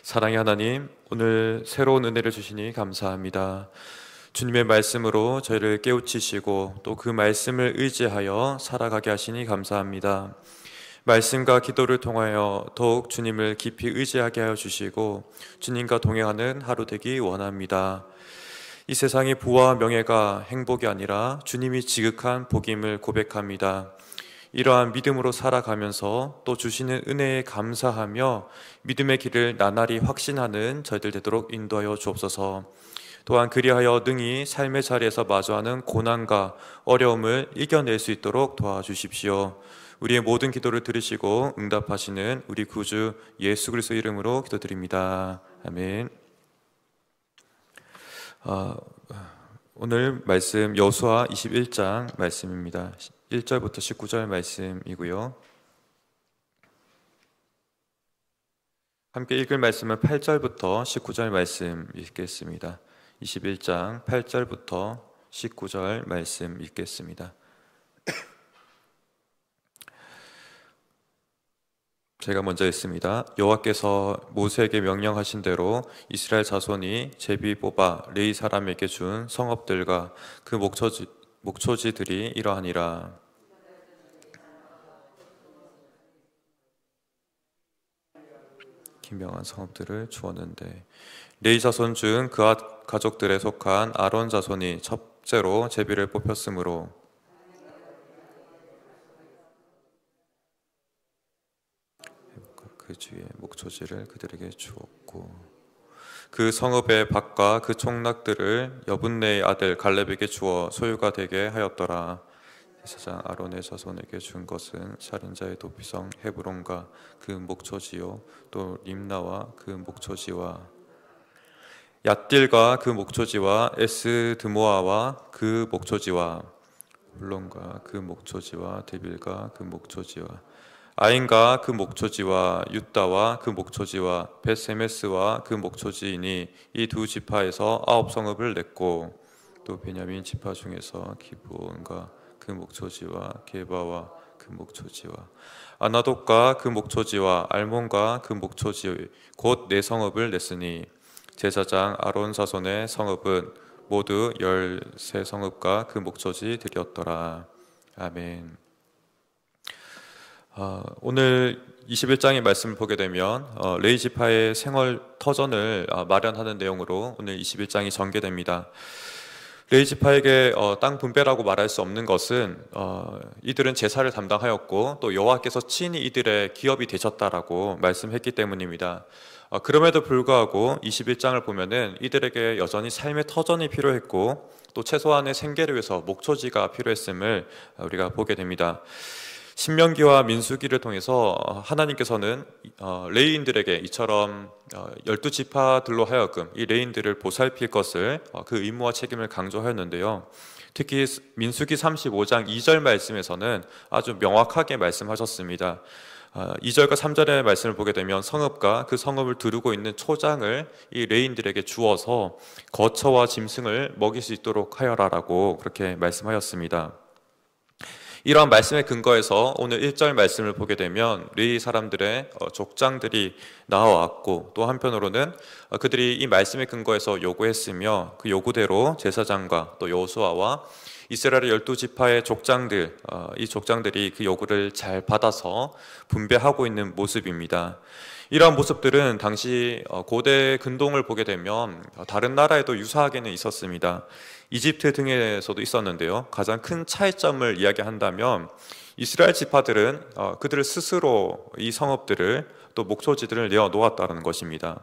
사랑의 하나님, 오늘 새로운 은혜를 주시니 감사합니다. 주님의 말씀으로 저희를 깨우치시고 또 그 말씀을 의지하여 살아가게 하시니 감사합니다. 말씀과 기도를 통하여 더욱 주님을 깊이 의지하게 하여 주시고 주님과 동행하는 하루 되기 원합니다. 이 세상의 부와 명예가 행복이 아니라 주님이 지극한 복임을 고백합니다. 이러한 믿음으로 살아가면서 또 주시는 은혜에 감사하며 믿음의 길을 나날이 확신하는 저희들 되도록 인도하여 주옵소서. 또한 그리하여 능히 삶의 자리에서 마주하는 고난과 어려움을 이겨낼 수 있도록 도와주십시오. 우리의 모든 기도를 들으시고 응답하시는 우리 구주 예수 그리스도 이름으로 기도드립니다. 아멘. 오늘 말씀 여호수아 21장 말씀입니다. 1절부터 19절 말씀이고요. 함께 읽을 말씀은 8절부터 19절 말씀 읽겠습니다. 21장 8절부터 19절 말씀 읽겠습니다. 제가 먼저 읽습니다. 여호와께서 모세에게 명령하신 대로 이스라엘 자손이 제비 뽑아 레위 사람에게 준 성읍들과 그 목초지들이 이러하니라. 기명한 성읍들을 주었는데 레위 자손 중 그 가족들에 속한 아론 자손이 첫째로 제비를 뽑혔으므로 그 주의 목초지를 그들에게 주었고 그 성읍의 밭과 그 총락들을 여분네의 아들 갈렙에게 주어 소유가 되게 하였더라. 제사장 아론의 자손에게 준 것은 살인자의 도피성 헤브론과 그 목초지요 또 림나와 그 목초지와 얏딜과 그 목초지와 에스드모아와 그 목초지와 홀론과 그 목초지와 데빌과 그 목초지와 아인과 그 목초지와 윳다와 그 목초지와 벳세메스와 그 목초지이니 이 두 지파에서 9성읍을 냈고 또 베냐민 지파 중에서 기브온과 그 목초지와 게바와 그 목초지와 아나돗과 그 목초지와 알몬과 그 목초지 곧 4성읍을 냈으니 제사장 아론 자손의 성읍은 모두 13성읍과 그 목초지들이었더라. 아멘. 오늘 21장의 말씀을 보게 되면 레위 지파의 생활 터전을 마련하는 내용으로 오늘 21장이 전개됩니다. 레위 지파에게 땅 분배라고 말할 수 없는 것은 이들은 제사를 담당하였고 또 여호와께서 친히 이들의 기업이 되셨다라고 말씀했기 때문입니다. 그럼에도 불구하고 21장을 보면은 이들에게 여전히 삶의 터전이 필요했고 또 최소한의 생계를 위해서 목초지가 필요했음을 우리가 보게 됩니다. 신명기와 민수기를 통해서 하나님께서는 레위인들에게 이처럼 12지파들로 하여금 이 레위인들을 보살필 것을 그 의무와 책임을 강조하였는데요. 특히 민수기 35장 2절 말씀에서는 아주 명확하게 말씀하셨습니다. 2절과 3절의 말씀을 보게 되면 성읍과 그 성읍을 두르고 있는 초장을 이 레위인들에게 주어서 거처와 짐승을 먹일 수 있도록 하여라라고 그렇게 말씀하였습니다. 이러한 말씀의 근거에서 오늘 1절 말씀을 보게 되면 레위 사람들의 족장들이 나와왔고 또 한편으로는 그들이 이 말씀의 근거에서 요구했으며 그 요구대로 제사장과 또 여호수아와 이스라엘의 12지파의 족장들, 이 족장들이 그 요구를 잘 받아서 분배하고 있는 모습입니다. 이러한 모습들은 당시 고대 근동을 보게 되면 다른 나라에도 유사하게는 있었습니다. 이집트 등에서도 있었는데요. 가장 큰 차이점을 이야기한다면 이스라엘 지파들은 그들 스스로 이 성읍들을 또 목초지들을 내어 놓았다는 것입니다.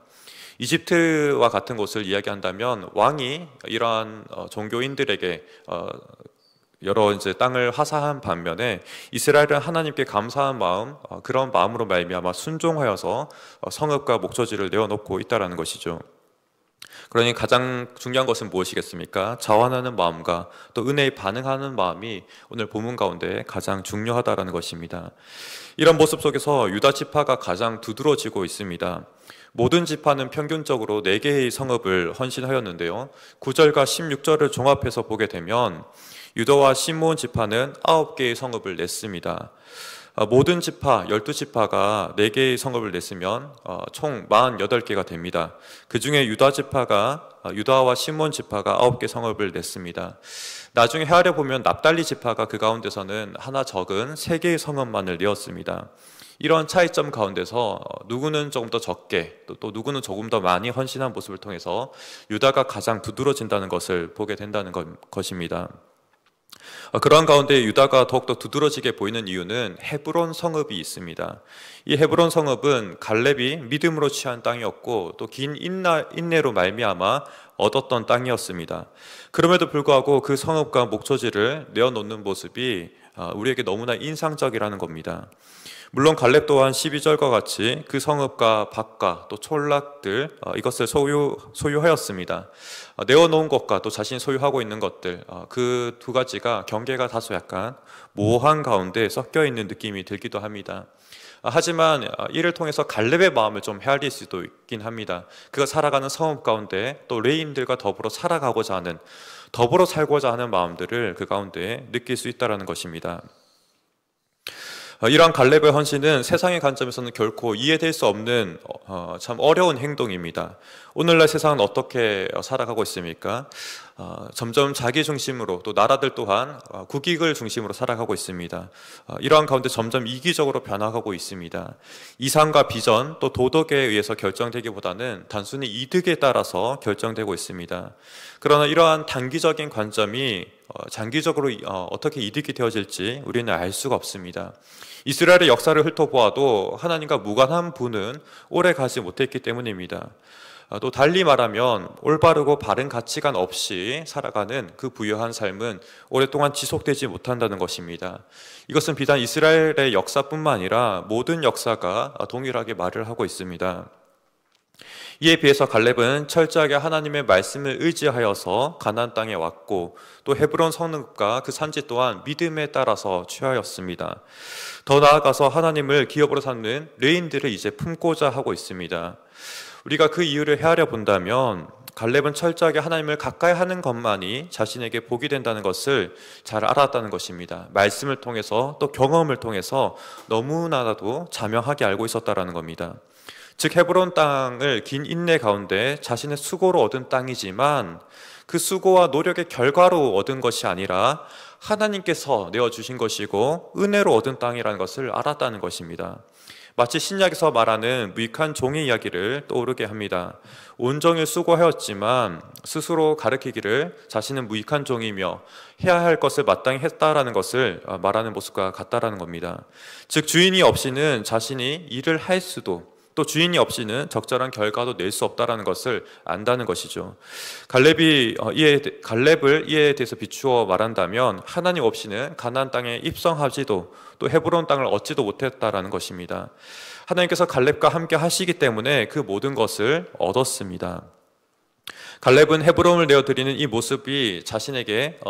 이집트와 같은 곳을 이야기한다면 왕이 이러한 종교인들에게 여러 이제 땅을 화사한 반면에 이스라엘은 하나님께 감사한 마음, 그런 마음으로 말미암아 순종하여서 성읍과 목초지를 내어놓고 있다라는 것이죠. 그러니 가장 중요한 것은 무엇이겠습니까? 자원하는 마음과 또 은혜에 반응하는 마음이 오늘 본문 가운데 가장 중요하다라는 것입니다. 이런 모습 속에서 유다 지파가 가장 두드러지고 있습니다. 모든 지파는 평균적으로 4개의 성읍을 헌신하였는데요. 9절과 16절을 종합해서 보게 되면 유다와 시므온 지파는 9개의 성읍을 냈습니다. 모든 지파 12지파가 4개의 성읍을 냈으면 총 48개가 됩니다. 그 중에 유다 지파가 유다와 시몬 지파가 9개 성읍을 냈습니다. 나중에 헤아려 보면 납달리 지파가 그 가운데서는 하나 적은 3개의 성읍만을 내었습니다. 이런 차이점 가운데서 누구는 조금 더 적게 또 누구는 조금 더 많이 헌신한 모습을 통해서 유다가 가장 두드러진다는 것을 보게 된다는 것입니다. 그러한 가운데 유다가 더욱더 두드러지게 보이는 이유는 헤브론 성읍이 있습니다. 이 헤브론 성읍은 갈렙이 믿음으로 취한 땅이었고 또 긴 인내로 말미암아 얻었던 땅이었습니다. 그럼에도 불구하고 그 성읍과 목초지를 내어놓는 모습이 우리에게 너무나 인상적이라는 겁니다. 물론 갈렙 또한 12절과 같이 그 성읍과 밭과 또 촌락들 이것을 소유하였습니다. 내어놓은 것과 또 자신이 소유하고 있는 것들 그 두 가지가 경계가 다소 약간 모호한 가운데 섞여 있는 느낌이 들기도 합니다. 하지만 이를 통해서 갈렙의 마음을 좀 헤아릴 수도 있긴 합니다. 그가 살아가는 성읍 가운데 또 레인들과 더불어 살아가고자 하는 더불어 살고자 하는 마음들을 그 가운데 느낄 수 있다는 것입니다. 이러한 갈렙의 헌신은 세상의 관점에서는 결코 이해될 수 없는 참 어려운 행동입니다. 오늘날 세상은 어떻게 살아가고 있습니까? 점점 자기 중심으로 또 나라들 또한 국익을 중심으로 살아가고 있습니다. 이러한 가운데 점점 이기적으로 변화하고 있습니다. 이상과 비전 또 도덕에 의해서 결정되기보다는 단순히 이득에 따라서 결정되고 있습니다. 그러나 이러한 단기적인 관점이 장기적으로 어떻게 이득이 되어질지 우리는 알 수가 없습니다. 이스라엘의 역사를 훑어보아도 하나님과 무관한 분은 오래 가지 못했기 때문입니다. 또 달리 말하면 올바르고 바른 가치관 없이 살아가는 그 부유한 삶은 오랫동안 지속되지 못한다는 것입니다. 이것은 비단 이스라엘의 역사뿐만 아니라 모든 역사가 동일하게 말을 하고 있습니다. 이에 비해서 갈렙은 철저하게 하나님의 말씀을 의지하여서 가나안 땅에 왔고 또 헤브론 성읍과 그 산지 또한 믿음에 따라서 취하였습니다. 더 나아가서 하나님을 기업으로 삼는 레인들을 이제 품고자 하고 있습니다. 우리가 그 이유를 헤아려 본다면 갈렙은 철저하게 하나님을 가까이 하는 것만이 자신에게 복이 된다는 것을 잘 알았다는 것입니다. 말씀을 통해서 또 경험을 통해서 너무나도 자명하게 알고 있었다는 겁니다. 즉 헤브론 땅을 긴 인내 가운데 자신의 수고로 얻은 땅이지만 그 수고와 노력의 결과로 얻은 것이 아니라 하나님께서 내어주신 것이고 은혜로 얻은 땅이라는 것을 알았다는 것입니다. 마치 신약에서 말하는 무익한 종의 이야기를 떠오르게 합니다. 온종일 수고하였지만 스스로 가르치기를 자신은 무익한 종이며 해야 할 것을 마땅히 했다라는 것을 말하는 모습과 같다라는 겁니다. 즉 주인이 없이는 자신이 일을 할 수도 또 주인이 없이는 적절한 결과도 낼 수 없다라는 것을 안다는 것이죠. 갈렙을 이에 대해서 비추어 말한다면 하나님 없이는 가나안 땅에 입성하지도 또 헤브론 땅을 얻지도 못했다라는 것입니다. 하나님께서 갈렙과 함께 하시기 때문에 그 모든 것을 얻었습니다. 갈렙은 헤브론을 내어드리는 이 모습이 자신에게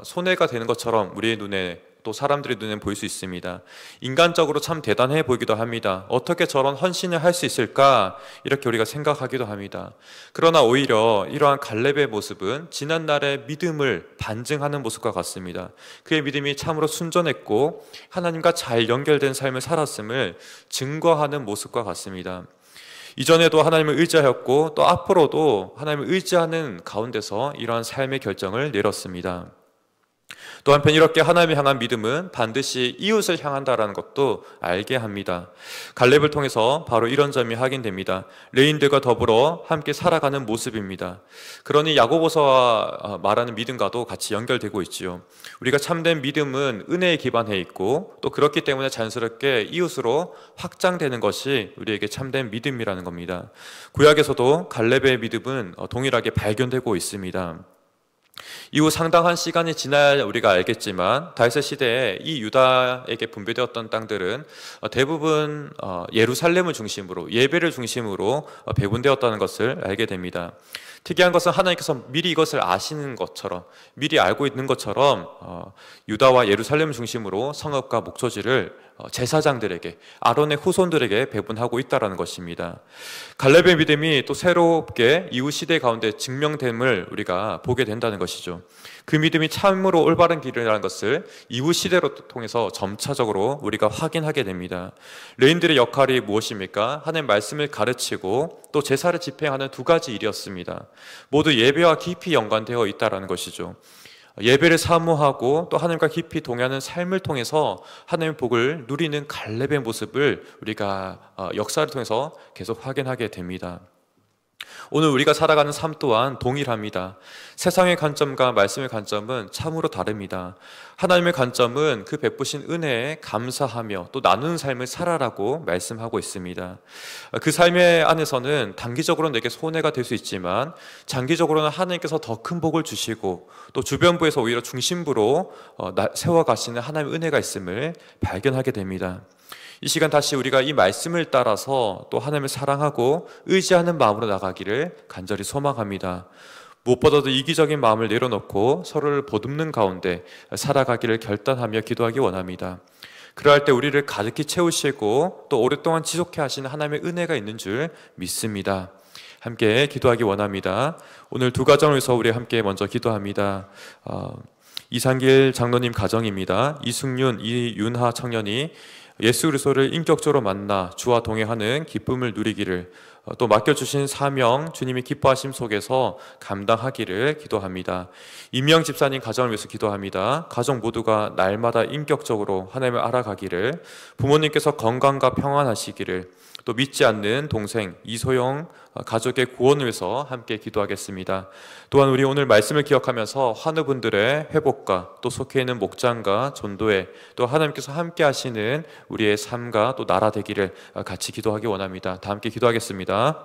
손해가 되는 것처럼 우리의 눈에 또 사람들의 눈에 보일 수 있습니다. 인간적으로 참 대단해 보이기도 합니다. 어떻게 저런 헌신을 할 수 있을까? 이렇게 우리가 생각하기도 합니다. 그러나 오히려 이러한 갈렙의 모습은 지난날의 믿음을 반증하는 모습과 같습니다. 그의 믿음이 참으로 순전했고 하나님과 잘 연결된 삶을 살았음을 증거하는 모습과 같습니다. 이전에도 하나님을 의지하였고 또 앞으로도 하나님을 의지하는 가운데서 이러한 삶의 결정을 내렸습니다. 또 한편 이렇게 하나님을 향한 믿음은 반드시 이웃을 향한다라는 것도 알게 합니다. 갈렙을 통해서 바로 이런 점이 확인됩니다. 레인들과 더불어 함께 살아가는 모습입니다. 그러니 야고보서와 말하는 믿음과도 같이 연결되고 있지요. 우리가 참된 믿음은 은혜에 기반해 있고 또 그렇기 때문에 자연스럽게 이웃으로 확장되는 것이 우리에게 참된 믿음이라는 겁니다. 구약에서도 갈렙의 믿음은 동일하게 발견되고 있습니다. 이후 상당한 시간이 지나야 우리가 알겠지만 다윗의 시대에 이 유다에게 분배되었던 땅들은 대부분 예루살렘을 중심으로 예배를 중심으로 배분되었다는 것을 알게 됩니다. 특이한 것은 하나님께서 미리 이것을 아시는 것처럼, 미리 알고 있는 것처럼 유다와 예루살렘 중심으로 성읍과 목초지를 제사장들에게, 아론의 후손들에게 배분하고 있다는 것입니다. 갈렙의 믿음이 또 새롭게 이후 시대 가운데 증명됨을 우리가 보게 된다는 것이죠. 그 믿음이 참으로 올바른 길이라는 것을 이후 시대로 통해서 점차적으로 우리가 확인하게 됩니다. 레인들의 역할이 무엇입니까? 하나님의 말씀을 가르치고 또 제사를 집행하는 두 가지 일이었습니다. 모두 예배와 깊이 연관되어 있다는 것이죠. 예배를 사모하고 또 하나님과 깊이 동의하는 삶을 통해서 하나님의 복을 누리는 갈렙의 모습을 우리가 역사를 통해서 계속 확인하게 됩니다. 오늘 우리가 살아가는 삶 또한 동일합니다. 세상의 관점과 말씀의 관점은 참으로 다릅니다. 하나님의 관점은 그 베푸신 은혜에 감사하며 또 나누는 삶을 살아라고 말씀하고 있습니다. 그 삶의 안에서는 단기적으로 내게 손해가 될 수 있지만 장기적으로는 하나님께서 더 큰 복을 주시고 또 주변부에서 오히려 중심부로 세워가시는 하나님의 은혜가 있음을 발견하게 됩니다. 이 시간 다시 우리가 이 말씀을 따라서 또 하나님을 사랑하고 의지하는 마음으로 나가기를 간절히 소망합니다. 무엇보다도 이기적인 마음을 내려놓고 서로를 보듬는 가운데 살아가기를 결단하며 기도하기 원합니다. 그러할 때 우리를 가득히 채우시고 또 오랫동안 지속해 하시는 하나님의 은혜가 있는 줄 믿습니다. 함께 기도하기 원합니다. 오늘 두 가정을 위해서 우리 함께 먼저 기도합니다. 이상길 장로님 가정입니다. 이승윤, 이윤하 청년이 예수 그리스도를 인격적으로 만나 주와 동행하는 기쁨을 누리기를, 또 맡겨주신 사명 주님이 기뻐하심 속에서 감당하기를 기도합니다. 임명 집사님 가정을 위해서 기도합니다. 가정 모두가 날마다 인격적으로 하나님을 알아가기를, 부모님께서 건강과 평안하시기를, 또 믿지 않는 동생 이소영 가족의 구원을 위해서 함께 기도하겠습니다. 또한 우리 오늘 말씀을 기억하면서 환우분들의 회복과 또 속해 있는 목장과 전도에 또 하나님께서 함께 하시는 우리의 삶과 또 나라 되기를 같이 기도하기 원합니다. 다 함께 기도하겠습니다.